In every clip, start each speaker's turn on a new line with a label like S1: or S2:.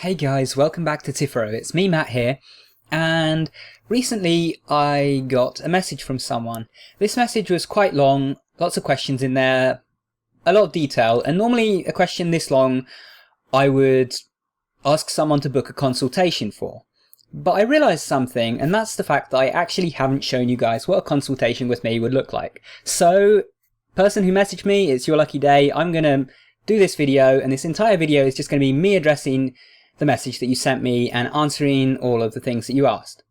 S1: Hey guys, welcome back to Tipharot. It's me, Matt here, and recently I got a message from someone. This message was quite long, lots of questions in there, a lot of detail, and normally a question this long I would ask someone to book a consultation for. But I realised something, and that's the fact that I actually haven't shown you guys what a consultation with me would look like. So, person who messaged me, it's your lucky day. I'm going to do this video, and this entire video is just going to be me addressing the message that you sent me and answering all of the things that you asked.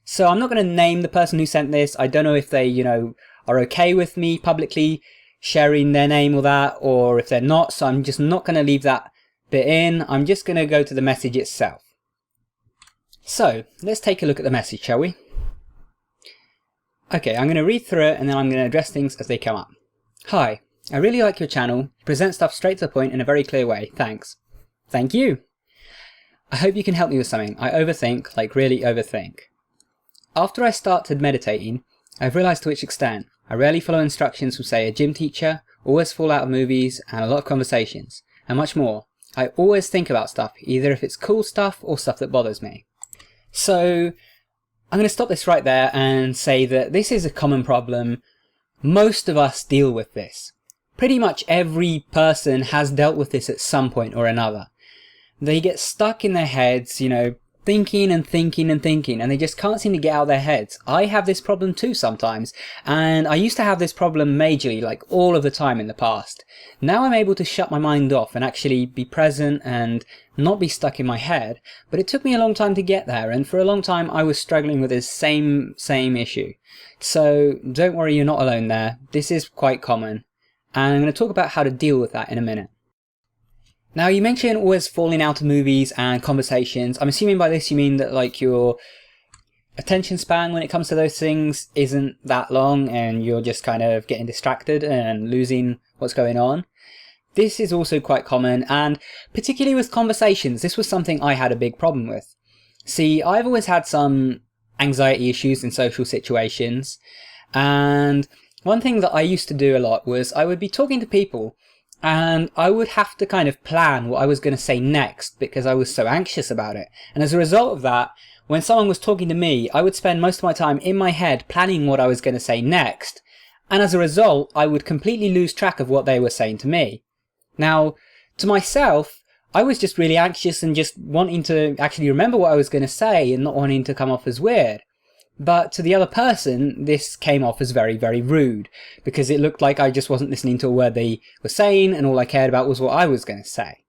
S1: So I'm not going to name the person who sent this. I don't know if they, are okay with me publicly sharing their name or that, or if they're not, so I'm just not going to leave that bit in. I'm just going to go to the message itself. So let's take a look at the message, shall we? Okay, I'm going to read through it and then I'm going to address things as they come up. Hi, I really like your channel. You present stuff straight to the point in a very clear way. Thanks. Thank you. I hope you can help me with something. I overthink, like really overthink. After I started meditating, I've realised to which extent. I rarely follow instructions from, say, a gym teacher, always fall out of movies, and a lot of conversations, and much more. I always think about stuff, either if it's cool stuff or stuff that bothers me. So, I'm going to stop this right there and say that this is a common problem. Most of us deal with this. Pretty much every person has dealt with this at some point or another. They get stuck in their heads, thinking and thinking and thinking, and they just can't seem to get out of their heads. I have this problem too sometimes, and I used to have this problem majorly, like all of the time in the past. Now I'm able to shut my mind off and actually be present and not be stuck in my head, but it took me a long time to get there, and for a long time I was struggling with this same issue. So don't worry, you're not alone there. This is quite common, and I'm going to talk about how to deal with that in a minute. Now, you mentioned always falling out of movies and conversations. I'm assuming by this you mean that your attention span when it comes to those things isn't that long and you're just kind of getting distracted and losing what's going on. This is also quite common, and particularly with conversations, this was something I had a big problem with. See, I've always had some anxiety issues in social situations, and one thing that I used to do a lot was I would be talking to people and I would have to kind of plan what I was going to say next because I was so anxious about it. And as a result of that, when someone was talking to me, I would spend most of my time in my head planning what I was going to say next. And as a result, I would completely lose track of what they were saying to me. Now, to myself, I was just really anxious and just wanting to actually remember what I was going to say and not wanting to come off as weird. But to the other person, this came off as very, very rude, because it looked like I just wasn't listening to a word they were saying, and all I cared about was what I was going to say.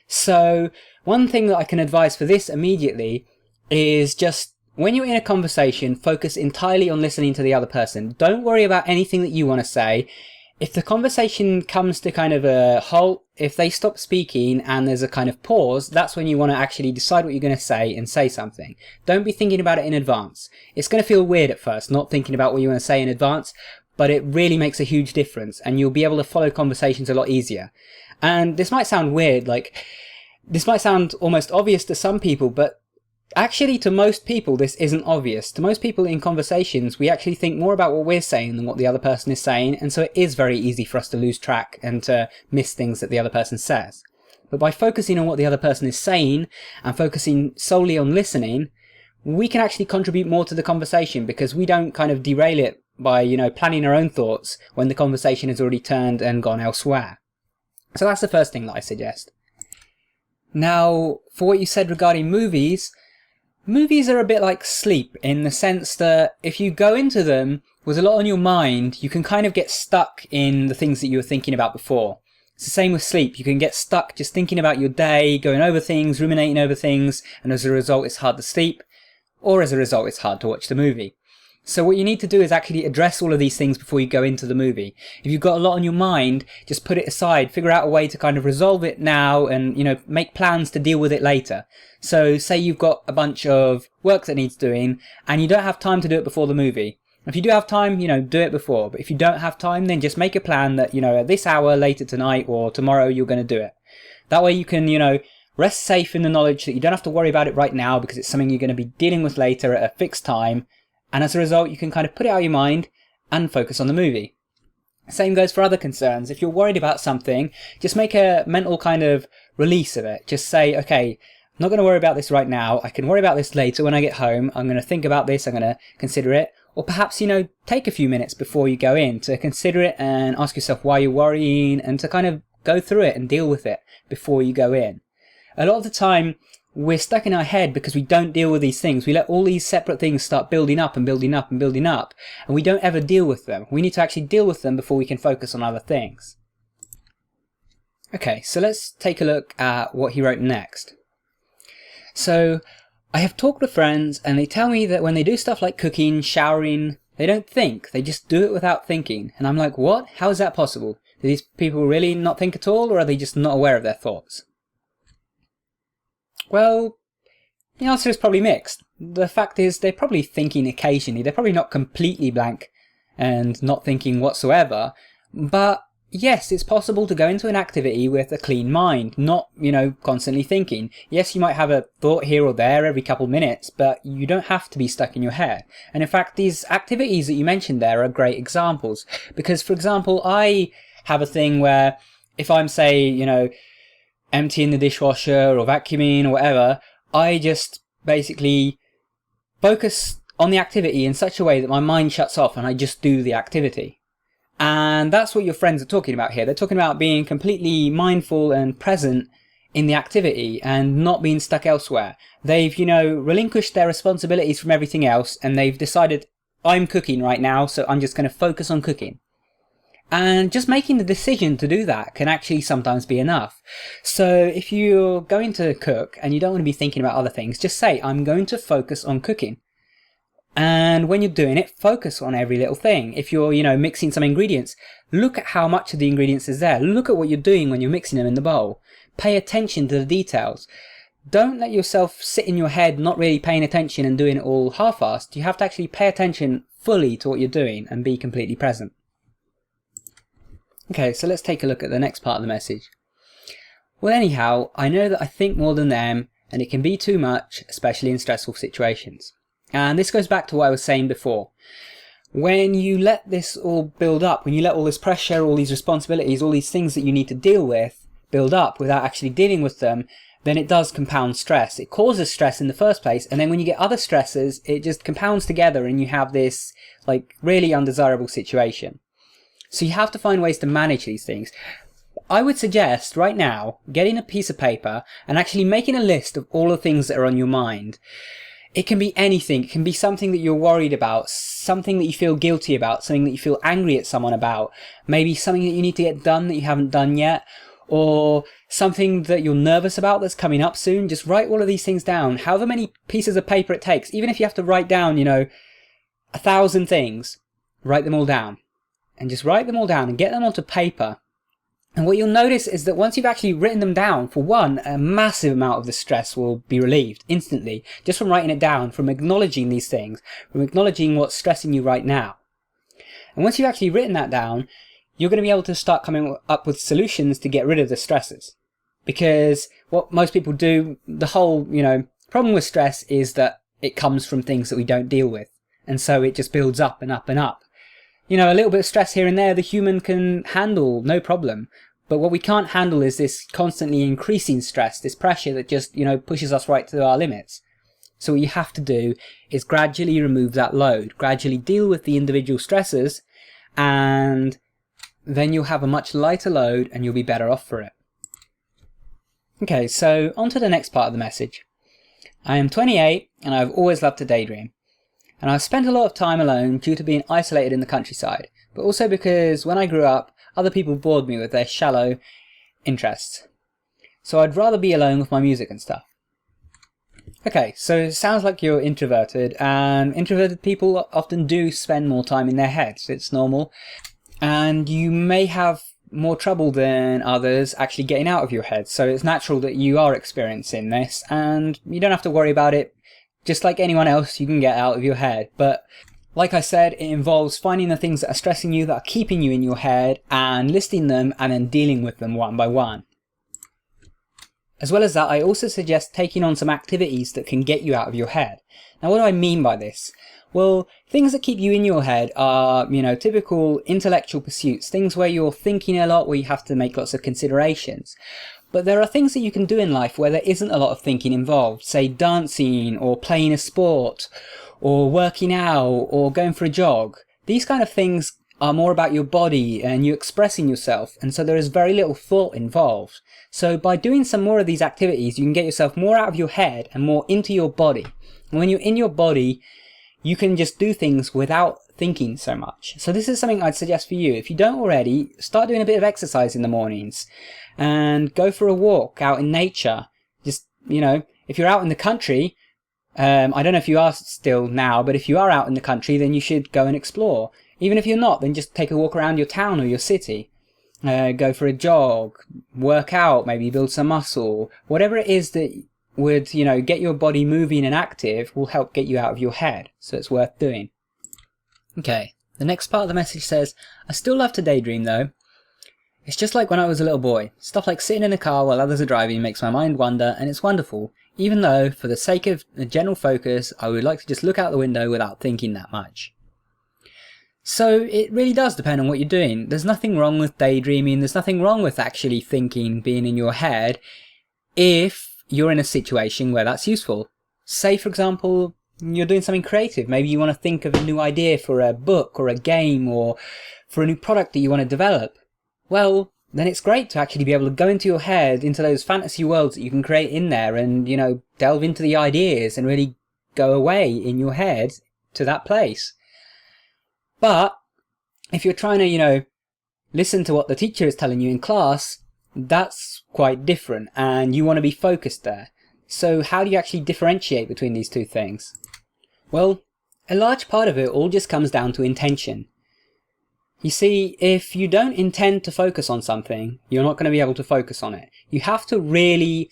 S1: So, one thing that I can advise for this immediately is just, when you're in a conversation, focus entirely on listening to the other person. Don't worry about anything that you want to say. If the conversation comes to kind of a halt, if they stop speaking and there's a kind of pause, that's when you want to actually decide what you're going to say and say something. Don't be thinking about it in advance. It's going to feel weird at first, not thinking about what you want to say in advance, but it really makes a huge difference and you'll be able to follow conversations a lot easier. And this might sound weird, this might sound almost obvious to some people, but actually, to most people, this isn't obvious. To most people in conversations, we actually think more about what we're saying than what the other person is saying, and so it is very easy for us to lose track and to miss things that the other person says. But by focusing on what the other person is saying and focusing solely on listening, we can actually contribute more to the conversation because we don't kind of derail it by, planning our own thoughts when the conversation has already turned and gone elsewhere. So that's the first thing that I suggest. Now, for what you said regarding movies are a bit like sleep in the sense that if you go into them with a lot on your mind, you can kind of get stuck in the things that you were thinking about before. It's the same with sleep. You can get stuck just thinking about your day, going over things, ruminating over things, and as a result it's hard to sleep, or as a result it's hard to watch the movie. So what you need to do is actually address all of these things before you go into the movie. If you've got a lot on your mind, just put it aside, figure out a way to kind of resolve it now and, make plans to deal with it later. So say you've got a bunch of work that needs doing and you don't have time to do it before the movie. If you do have time, do it before. But if you don't have time, then just make a plan that, at this hour later tonight or tomorrow you're going to do it. That way you can, rest safe in the knowledge that you don't have to worry about it right now because it's something you're going to be dealing with later at a fixed time. And as a result, you can kind of put it out of your mind and focus on the movie. Same goes for other concerns. If you're worried about something, just make a mental kind of release of it. Just say, okay, I'm not going to worry about this right now. I can worry about this later when I get home. I'm going to think about this. I'm going to consider it. Or perhaps, take a few minutes before you go in to consider it and ask yourself why you're worrying, and to kind of go through it and deal with it before you go in. A lot of the time, we're stuck in our head because we don't deal with these things. We let all these separate things start building up and building up and building up, and we don't ever deal with them. We need to actually deal with them before we can focus on other things. Okay, so let's take a look at what he wrote next. So, I have talked with friends and they tell me that when they do stuff like cooking, showering, they don't think, they just do it without thinking. And I'm like, what? How is that possible? Do these people really not think at all, or are they just not aware of their thoughts? Well, the answer is probably mixed. The fact is, they're probably thinking occasionally. They're probably not completely blank and not thinking whatsoever. But yes, it's possible to go into an activity with a clean mind, not, constantly thinking. Yes, you might have a thought here or there every couple minutes, but you don't have to be stuck in your head. And in fact, these activities that you mentioned there are great examples. Because, for example, I have a thing where if I'm, say, emptying the dishwasher or vacuuming or whatever, I just basically focus on the activity in such a way that my mind shuts off and I just do the activity. And that's what your friends are talking about here. They're talking about being completely mindful and present in the activity and not being stuck elsewhere. They've, relinquished their responsibilities from everything else, and they've decided, I'm cooking right now, so I'm just going to focus on cooking. And just making the decision to do that can actually sometimes be enough. So if you're going to cook and you don't want to be thinking about other things, just say, I'm going to focus on cooking. And when you're doing it, focus on every little thing. If you're, mixing some ingredients, look at how much of the ingredients is there. Look at what you're doing when you're mixing them in the bowl. Pay attention to the details. Don't let yourself sit in your head not really paying attention and doing it all half-assed. You have to actually pay attention fully to what you're doing and be completely present. Okay, so let's take a look at the next part of the message. Well, anyhow, I know that I think more than them, and it can be too much, especially in stressful situations. And this goes back to what I was saying before. When you let this all build up, when you let all this pressure, all these responsibilities, all these things that you need to deal with build up without actually dealing with them, then it does compound stress. It causes stress in the first place, and then when you get other stresses, it just compounds together and you have this really undesirable situation. So you have to find ways to manage these things. I would suggest right now getting a piece of paper and actually making a list of all the things that are on your mind. It can be anything. It can be something that you're worried about, something that you feel guilty about, something that you feel angry at someone about, maybe something that you need to get done that you haven't done yet, or something that you're nervous about that's coming up soon. Just write all of these things down, however many pieces of paper it takes. Even if you have to write down, 1,000 things, write them all down. And just write them all down and get them onto paper. And what you'll notice is that once you've actually written them down, for one, a massive amount of the stress will be relieved instantly, just from writing it down, from acknowledging these things, from acknowledging what's stressing you right now. And once you've actually written that down, you're going to be able to start coming up with solutions to get rid of the stresses. Because what most people do, the whole, problem with stress is that it comes from things that we don't deal with. And so it just builds up and up and up. A little bit of stress here and there, the human can handle, no problem. But what we can't handle is this constantly increasing stress, this pressure that just, pushes us right to our limits. So what you have to do is gradually remove that load, gradually deal with the individual stresses, and then you'll have a much lighter load and you'll be better off for it. Okay, so on to the next part of the message. I am 28 and I've always loved to daydream. And I've spent a lot of time alone due to being isolated in the countryside, but also because when I grew up, other people bored me with their shallow interests. So I'd rather be alone with my music and stuff. Okay, so it sounds like you're introverted, and introverted people often do spend more time in their heads. It's normal. And you may have more trouble than others actually getting out of your head, so it's natural that you are experiencing this, and you don't have to worry about it. Just like anyone else, you can get out of your head. But like I said, it involves finding the things that are stressing you, that are keeping you in your head, and listing them and then dealing with them one by one. As well as that, I also suggest taking on some activities that can get you out of your head. Now, what do I mean by this? Well, things that keep you in your head are, typical intellectual pursuits, things where you're thinking a lot, where you have to make lots of considerations. But there are things that you can do in life where there isn't a lot of thinking involved, say dancing or playing a sport or working out or going for a jog. These kind of things are more about your body and you expressing yourself, and so there is very little thought involved. So by doing some more of these activities, you can get yourself more out of your head and more into your body. And when you're in your body, you can just do things without thinking so much. So this is something I'd suggest for you. If you don't already, start doing a bit of exercise in the mornings and go for a walk out in nature. Just, if you're out in the country, I don't know if you are still now, but if you are out in the country, then you should go and explore. Even if you're not, then just take a walk around your town or your city. Go for a jog, work out, maybe build some muscle. Whatever it is that would, get your body moving and active will help get you out of your head. So it's worth doing. Okay, the next part of the message says, I still love to daydream though. It's just like when I was a little boy. Stuff like sitting in a car while others are driving makes my mind wander, and it's wonderful. Even though, for the sake of a general focus, I would like to just look out the window without thinking that much. So it really does depend on what you're doing. There's nothing wrong with daydreaming, there's nothing wrong with actually thinking, being in your head, if you're in a situation where that's useful. Say, for example, you're doing something creative. Maybe you want to think of a new idea for a book or a game or for a new product that you want to develop. Well, then it's great to actually be able to go into your head, into those fantasy worlds that you can create in there and, delve into the ideas and really go away in your head to that place. But if you're trying to, listen to what the teacher is telling you in class, that's quite different and you want to be focused there. So how do you actually differentiate between these two things? Well, a large part of it all just comes down to intention. You see, if you don't intend to focus on something, you're not going to be able to focus on it. You have to really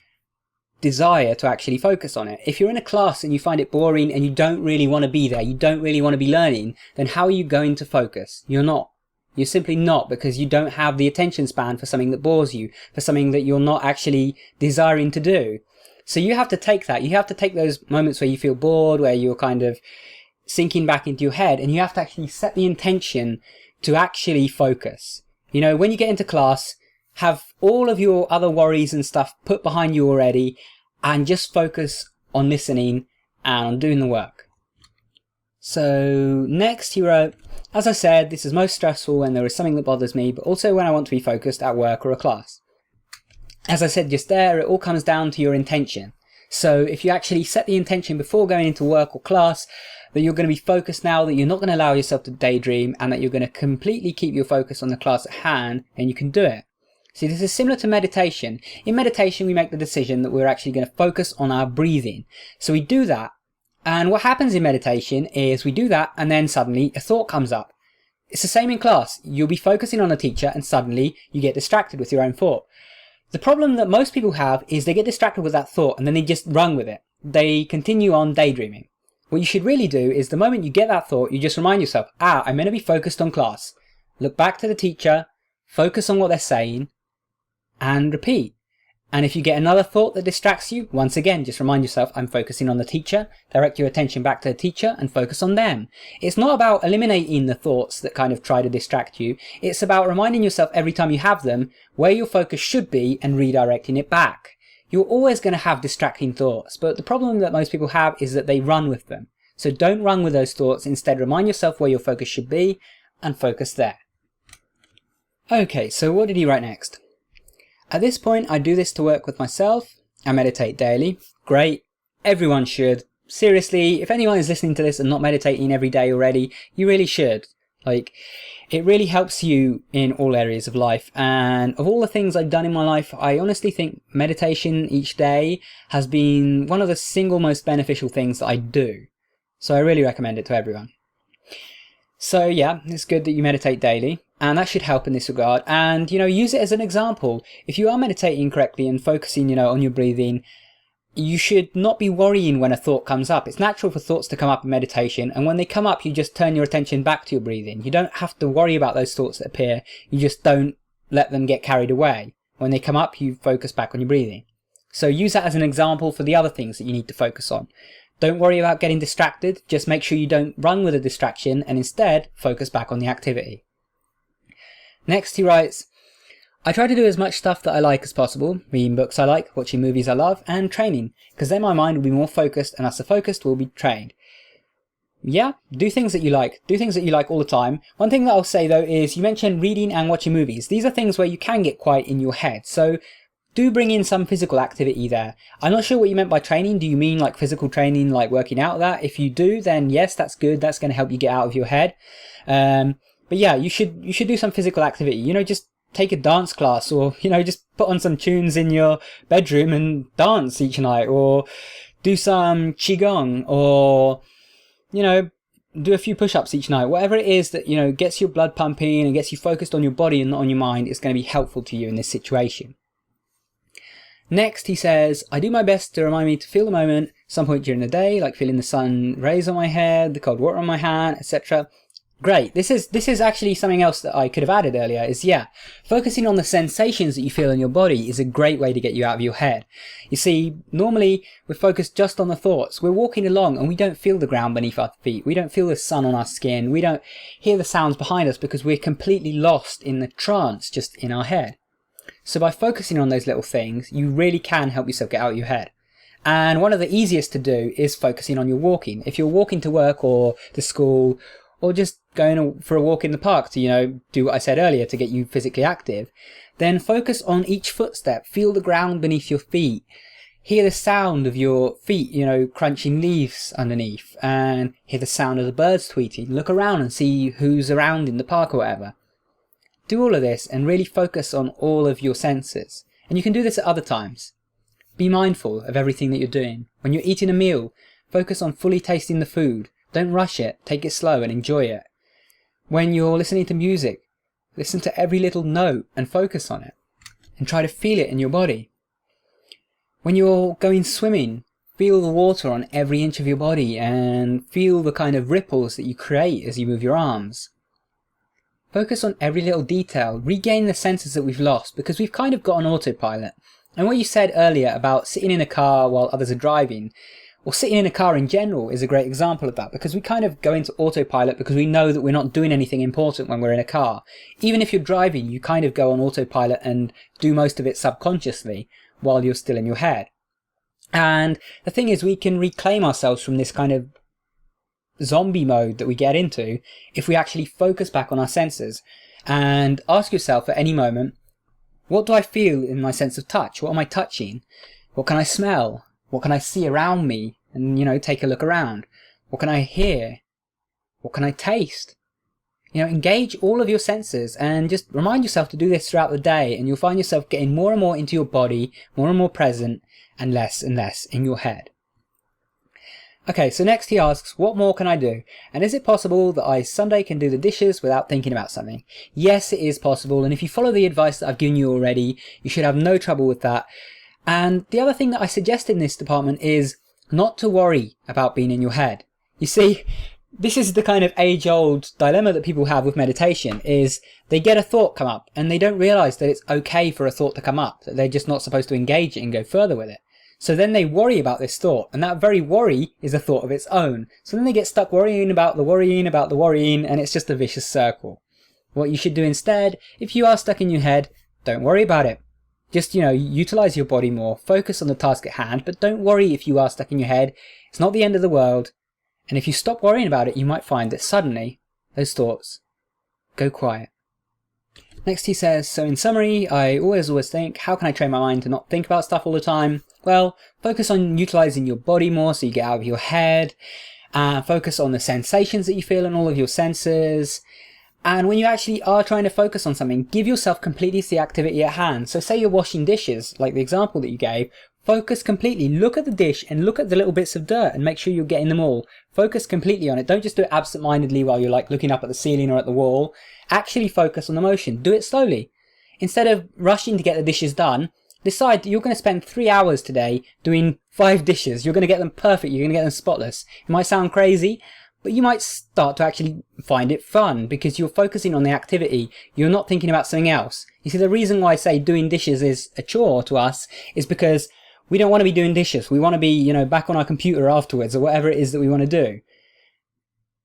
S1: desire to actually focus on it. If you're in a class and you find it boring and you don't really want to be there, you don't really want to be learning, then how are you going to focus? You're not. You're simply not, because you don't have the attention span for something that bores you, for something that you're not actually desiring to do. So you have to take that. You have to take those moments where you feel bored, where you're kind of sinking back into your head, and you have to actually set the intention to actually focus. When you get into class, have all of your other worries and stuff put behind you already and just focus on listening and on doing the work. So next he wrote, as I said, this is most stressful when there is something that bothers me, but also when I want to be focused at work or a class. As I said just there, it all comes down to your intention. So if you actually set the intention before going into work or class, that you're going to be focused now, that you're not going to allow yourself to daydream, and that you're going to completely keep your focus on the class at hand, and you can do it. See, this is similar to meditation. In meditation, we make the decision that we're actually going to focus on our breathing. So we do that, and what happens in meditation is we do that, and then suddenly a thought comes up. It's the same in class. You'll be focusing on a teacher, and suddenly you get distracted with your own thought. The problem that most people have is they get distracted with that thought, and then they just run with it. They continue on daydreaming. What you should really do is the moment you get that thought, you just remind yourself, I'm meant to be focused on class. Look back to the teacher, focus on what they're saying, and repeat. And if you get another thought that distracts you, once again, just remind yourself, I'm focusing on the teacher, direct your attention back to the teacher and focus on them. It's not about eliminating the thoughts that kind of try to distract you. It's about reminding yourself every time you have them where your focus should be and redirecting it back. You're always going to have distracting thoughts, but the problem that most people have is that they run with them. So don't run with those thoughts, instead remind yourself where your focus should be and focus there. Okay, so what did he write next? At this point, I do this to work with myself. I meditate daily. Great. Everyone should. Seriously, if anyone is listening to this and not meditating every day already, you really should. It really helps you in all areas of life, and of all the things I've done in my life, I honestly think meditation each day has been one of the single most beneficial things that I do. So I really recommend it to everyone. So yeah, it's good that you meditate daily, and that should help in this regard, and use it as an example. If you are meditating correctly and focusing on your breathing, you should not be worrying when a thought comes up. It's natural for thoughts to come up in meditation, and when they come up, you just turn your attention back to your breathing. You don't have to worry about those thoughts that appear. You just don't let them get carried away. When they come up, you focus back on your breathing. So use that as an example for the other things that you need to focus on. Don't worry about getting distracted, just make sure you don't run with a distraction and instead focus back on the activity. Next he writes, I try to do as much stuff that I like as possible, reading books I like, watching movies I love, and training, because then my mind will be more focused and as the focused will be trained. Yeah, do things that you like. Do things that you like all the time. One thing that I'll say though is you mentioned reading and watching movies. These are things where you can get quiet in your head, so do bring in some physical activity there. I'm not sure what you meant by training. Do you mean like physical training, like working out that? If you do, then yes, that's good. That's going to help you get out of your head. But yeah, you should do some physical activity. You know, just take a dance class, or, you know, just put on some tunes in your bedroom and dance each night, or do some qigong, or, you know, do a few push-ups each night. Whatever it is that, you know, gets your blood pumping and gets you focused on your body and not on your mind is going to be helpful to you in this situation. Next, he says, I do my best to remind me to feel the moment some point during the day, like feeling the sun rays on my head, the cold water on my hand, etc. Great. This is actually something else that I could have added earlier, is focusing on the sensations that you feel in your body is a great way to get you out of your head. You see, normally we're focused just on the thoughts. We're walking along and we don't feel the ground beneath our feet. We don't feel the sun on our skin. We don't hear the sounds behind us because we're completely lost in the trance just in our head. So by focusing on those little things, you really can help yourself get out of your head. And one of the easiest to do is focusing on your walking. If you're walking to work or to school, or just going for a walk in the park to, you know, do what I said earlier to get you physically active, then focus on each footstep. Feel the ground beneath your feet. Hear the sound of your feet, you know, crunching leaves underneath, and hear the sound of the birds tweeting. Look around and see who's around in the park or whatever. Do all of this and really focus on all of your senses. And you can do this at other times. Be mindful of everything that you're doing. When you're eating a meal, focus on fully tasting the food. Don't rush it. Take it slow and enjoy it. When you're listening to music, listen to every little note and focus on it. And try to feel it in your body. When you're going swimming, feel the water on every inch of your body and feel the kind of ripples that you create as you move your arms. Focus on every little detail, regain the senses that we've lost, because we've kind of got on autopilot. And what you said earlier about sitting in a car while others are driving, or sitting in a car in general, is a great example of that, because we kind of go into autopilot because we know that we're not doing anything important when we're in a car. Even if you're driving, you kind of go on autopilot and do most of it subconsciously while you're still in your head. And the thing is, we can reclaim ourselves from this kind of zombie mode that we get into if we actually focus back on our senses and ask yourself at any moment, what do I feel in my sense of touch? What am I touching? What can I smell? What can I see around me? And, you know, take a look around. What can I hear? What can I taste? You know, engage all of your senses and just remind yourself to do this throughout the day, and you'll find yourself getting more and more into your body, more and more present, and less in your head. Okay, so next he asks, what more can I do? And is it possible that I Sunday can do the dishes without thinking about something? Yes, it is possible, and if you follow the advice that I've given you already, you should have no trouble with that. And the other thing that I suggest in this department is not to worry about being in your head. You see, this is the kind of age-old dilemma that people have with meditation, is they get a thought come up and they don't realise that it's okay for a thought to come up, that they're just not supposed to engage it and go further with it. So then they worry about this thought, and that very worry is a thought of its own. So then they get stuck worrying about the worrying, and it's just a vicious circle. What you should do instead, if you are stuck in your head, don't worry about it. Just, you know, utilise your body more, focus on the task at hand, but don't worry if you are stuck in your head. It's not the end of the world. And if you stop worrying about it, you might find that suddenly those thoughts go quiet. Next he says, so in summary, I always think, how can I train my mind to not think about stuff all the time? Well, focus on utilising your body more so you get out of your head. Focus on the sensations that you feel in all of your senses. And when you actually are trying to focus on something, give yourself completely to the activity at hand. So say you're washing dishes, like the example that you gave, focus completely. Look at the dish and look at the little bits of dirt and make sure you're getting them all. Focus completely on it. Don't just do it absent-mindedly while you're like looking up at the ceiling or at the wall. Actually focus on the motion. Do it slowly. Instead of rushing to get the dishes done, decide that you're going to spend 3 hours today doing 5 dishes. You're going to get them perfect. You're going to get them spotless. It might sound crazy, but you might start to actually find it fun because you're focusing on the activity. You're not thinking about something else. You see, the reason why I say doing dishes is a chore to us is because we don't want to be doing dishes. We want to be, you know, back on our computer afterwards or whatever it is that we want to do.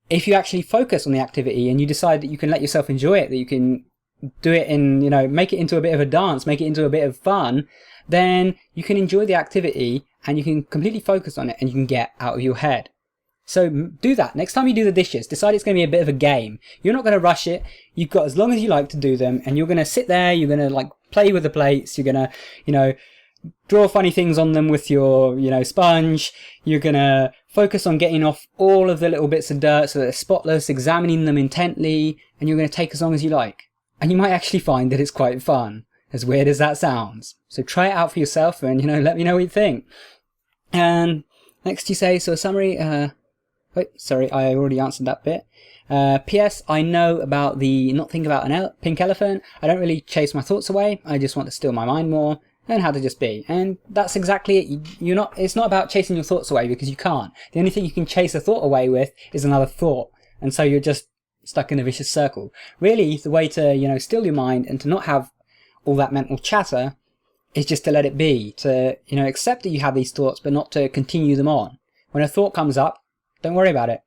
S1: If you actually focus on the activity and you decide that you can let yourself enjoy it, that you can do it in, you know, make it into a bit of a dance, make it into a bit of fun, then you can enjoy the activity and you can completely focus on it and you can get out of your head. So do that. Next time you do the dishes, decide it's going to be a bit of a game. You're not going to rush it. You've got as long as you like to do them, and you're going to sit there, you're going to like play with the plates, you're going to, you know, draw funny things on them with your, you know, sponge. You're going to focus on getting off all of the little bits of dirt so that they're spotless, examining them intently, and you're going to take as long as you like. And you might actually find that it's quite fun, as weird as that sounds. So try it out for yourself and, you know, let me know what you think. And next you say, so a summary, wait, sorry, I already answered that bit. P.S. I know about the not think about an pink elephant. I don't really chase my thoughts away. I just want to still my mind more and how to just be. And that's exactly it. It's not about chasing your thoughts away, because you can't. The only thing you can chase a thought away with is another thought. And so you're just stuck in a vicious circle. Really, the way to, you know, still your mind and to not have all that mental chatter is just to let it be, to, you know, accept that you have these thoughts, but not to continue them on. When a thought comes up, don't worry about it.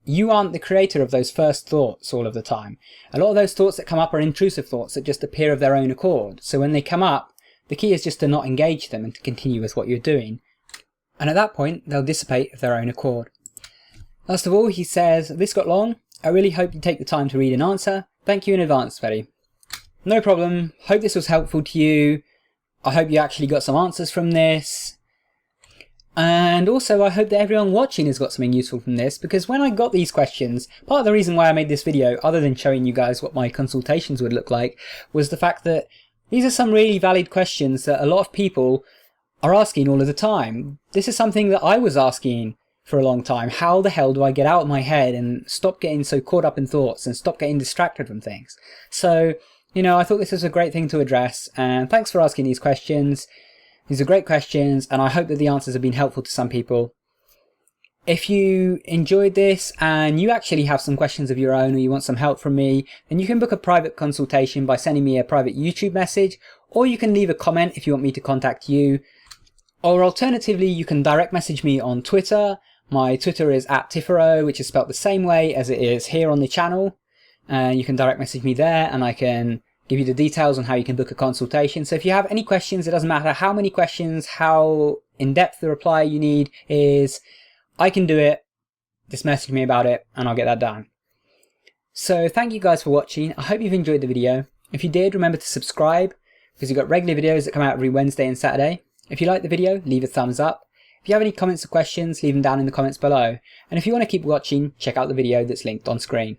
S1: You aren't the creator of those first thoughts all of the time. A lot of those thoughts that come up are intrusive thoughts that just appear of their own accord. So when they come up, the key is just to not engage them and to continue with what you're doing. And at that point, they'll dissipate of their own accord. Last of all, he says, this got long. I really hope you take the time to read and answer. Thank you in advance, Freddy. No problem. Hope this was helpful to you. I hope you actually got some answers from this. And also, I hope that everyone watching has got something useful from this, because when I got these questions, part of the reason why I made this video, other than showing you guys what my consultations would look like, was the fact that these are some really valid questions that a lot of people are asking all of the time. This is something that I was asking for a long time. How the hell do I get out of my head and stop getting so caught up in thoughts and stop getting distracted from things? So, you know, I thought this was a great thing to address, and thanks for asking these questions. These are great questions, and I hope that the answers have been helpful to some people. If you enjoyed this and you actually have some questions of your own, or you want some help from me, then you can book a private consultation by sending me a private YouTube message, or you can leave a comment if you want me to contact you. Or alternatively, you can direct message me on Twitter. My Twitter is @Tipharot, which is spelt the same way as it is here on the channel. You can direct message me there, and I can give you the details on how you can book a consultation. So if you have any questions, it doesn't matter how many questions, how in-depth the reply you need is, I can do it. Just message me about it and I'll get that done. So thank you guys for watching. I hope you've enjoyed the video. If you did, remember to subscribe, because we've got regular videos that come out every Wednesday and Saturday. If you like the video, leave a thumbs up. If you have any comments or questions, leave them down in the comments below. And if you want to keep watching, check out the video that's linked on screen.